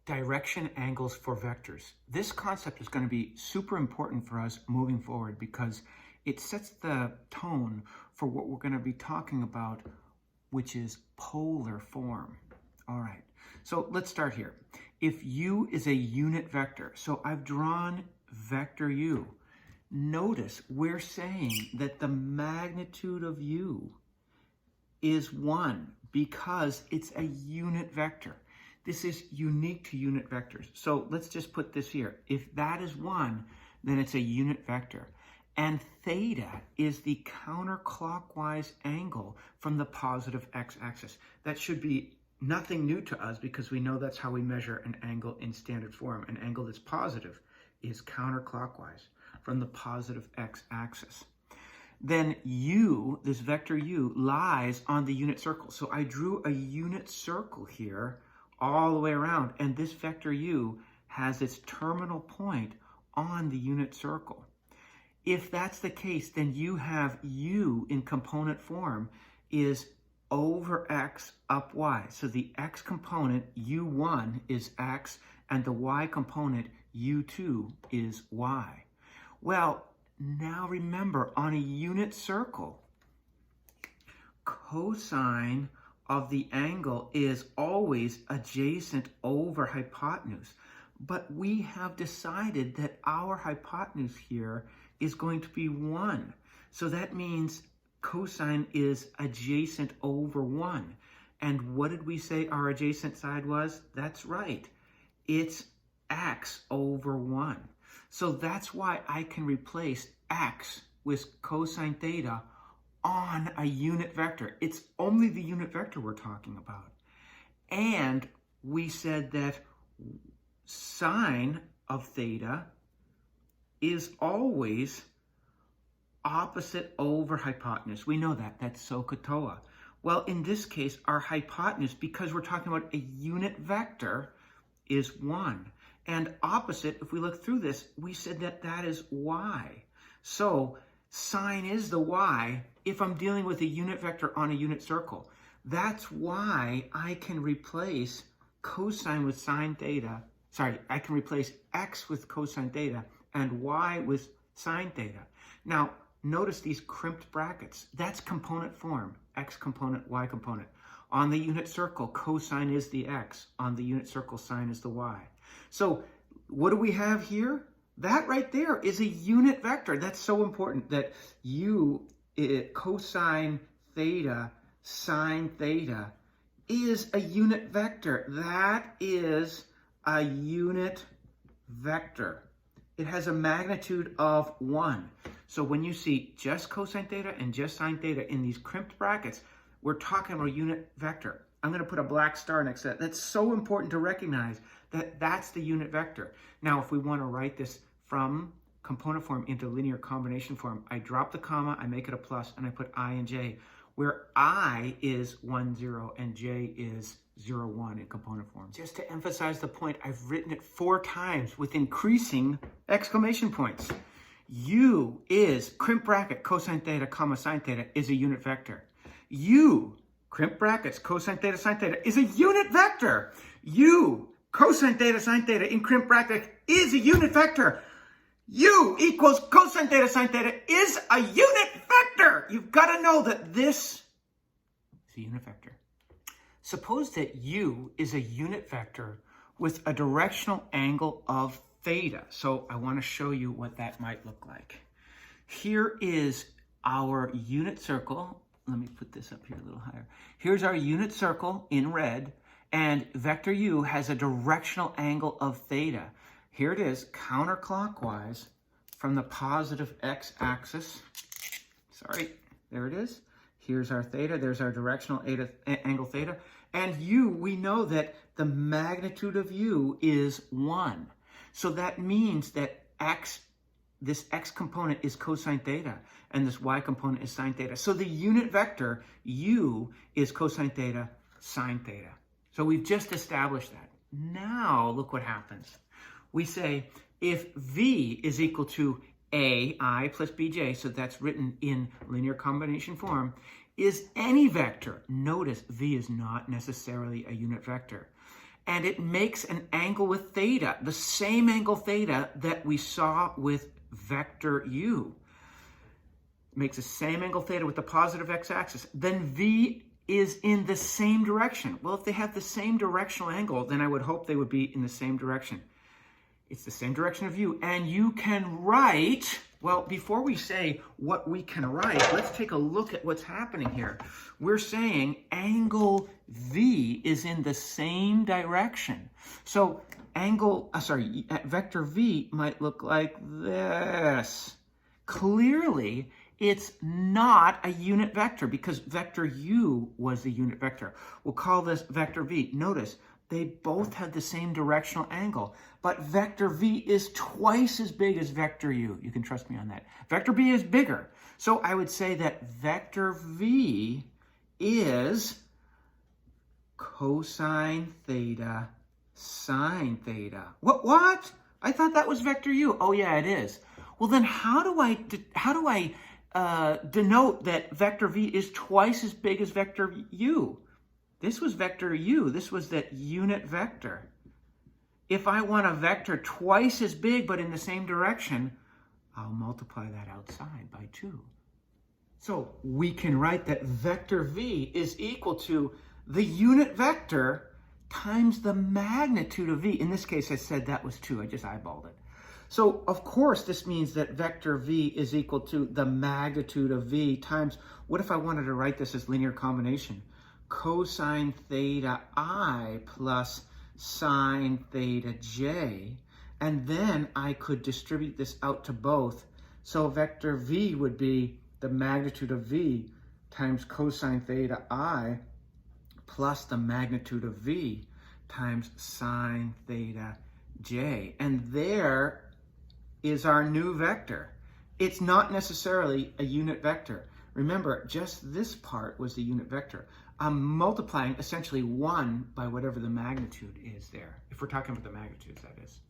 direction angles for vectors. This concept is going to be super important for us moving forward because it sets the tone for what we're going to be talking about, which is polar form. All right, so let's start here. If u is a unit vector, so I've drawn vector u. Notice we're saying that the magnitude of u is 1 because it's a unit vector. This is unique to unit vectors. So let's just put this here. If that is 1, then it's a unit vector. And theta is the counterclockwise angle from the positive x-axis. That should be nothing new to us because we know that's how we measure an angle in standard form. An angle that's positive is counterclockwise from the positive x-axis. Then u, this vector u, lies on the unit circle. So I drew a unit circle here all the way around, and this vector u has its terminal point on the unit circle. If that's the case, then you have u in component form is over x up y. So the x component, u1, is x, and the y component, u2, is y. Well, now remember, on a unit circle, cosine of the angle is always adjacent over hypotenuse. But we have decided that our hypotenuse here is going to be 1. So that means cosine is adjacent over 1. And what did we say our adjacent side was? That's right. It's x over 1. So that's why I can replace x with cosine theta on a unit vector. It's only the unit vector we're talking about. And we said that sine of theta is always opposite over hypotenuse. We know that. That's SOHCAHTOA. Well, in this case, our hypotenuse, because we're talking about a unit vector, is 1. And opposite, if we look through this, we said that that is y. So sine is the y if I'm dealing with a unit vector on a unit circle. That's why I can replace cosine with sine theta. Sorry, I can replace x with cosine theta and y with sine theta. Now, notice these crimped brackets. That's component form, x component, y component. On the unit circle, cosine is the x. On the unit circle, sine is the y. So what do we have here? That right there is a unit vector. That's so important that cosine theta, sine theta is a unit vector. That is a unit vector. It has a magnitude of 1. So when you see just cosine theta and just sine theta in these crimped brackets, we're talking about a unit vector. I'm going to put a black star next to that. That's so important to recognize that that's the unit vector. Now, if we want to write this from component form into linear combination form, I drop the comma, I make it a plus, and I put I and j, where I is 1, 0, and j is 0, 1 in component form. Just to emphasize the point, I've written it 4 times with increasing exclamation points. U is, crimp bracket, cosine theta, comma, sine theta, is a unit vector. U, crimp brackets, cosine theta, sine theta, is a unit vector. U, cosine theta, sine theta, in crimp bracket, is a unit vector. U equals cosine theta, sine theta is a unit vector. You've got to know that this is a unit vector. Suppose that u is a unit vector with a directional angle of theta. So I want to show you what that might look like. Here is our unit circle. Let me put this up here a little higher. Here's our unit circle in red, and vector u has a directional angle of theta. Here it is, counterclockwise from the positive x-axis. Sorry, there it is. Here's our theta. There's our directional angle theta. And u, we know that the magnitude of u is 1. So that means that this x component is cosine theta, and this y component is sine theta. So the unit vector, u, is cosine theta, sine theta. So we've just established that. Now, look what happens. We say if v is equal to ai plus bj, so that's written in linear combination form, is any vector. Notice v is not necessarily a unit vector. and it makes an angle with theta, the same angle theta that we saw with vector u. It makes the same angle theta with the positive x-axis. Then v is in the same direction. Well, if they have the same directional angle, then I would hope they would be in the same direction. It's the same direction of u, and you can write, well, before we say what we can write, let's take a look at what's happening here. We're saying angle v is in the same direction. So vector v might look like this. Clearly, it's not a unit vector because vector u was the unit vector. We'll call this vector v. Notice, they both have the same directional angle, but vector v is twice as big as vector u. You can trust me on that. Vector v is bigger. So I would say that vector v is cosine theta sine theta. What? I thought that was vector u. Oh yeah, it is. Well then how do I denote that vector v is twice as big as vector u? This was vector u. This was that unit vector. If I want a vector twice as big but in the same direction, I'll multiply that outside by 2. So we can write that vector v is equal to the unit vector times the magnitude of v. In this case, I said that was 2. I just eyeballed it. So, of course, this means that vector v is equal to the magnitude of v times, what if I wanted to write this as linear combination? Cosine theta I plus sine theta j. And then I could distribute this out to both. So vector v would be the magnitude of v times cosine theta I plus the magnitude of v times sine theta j. And there is our new vector. It's not necessarily a unit vector. Remember, just this part was the unit vector. I'm multiplying essentially 1 by whatever the magnitude is there, if we're talking about the magnitudes, that is.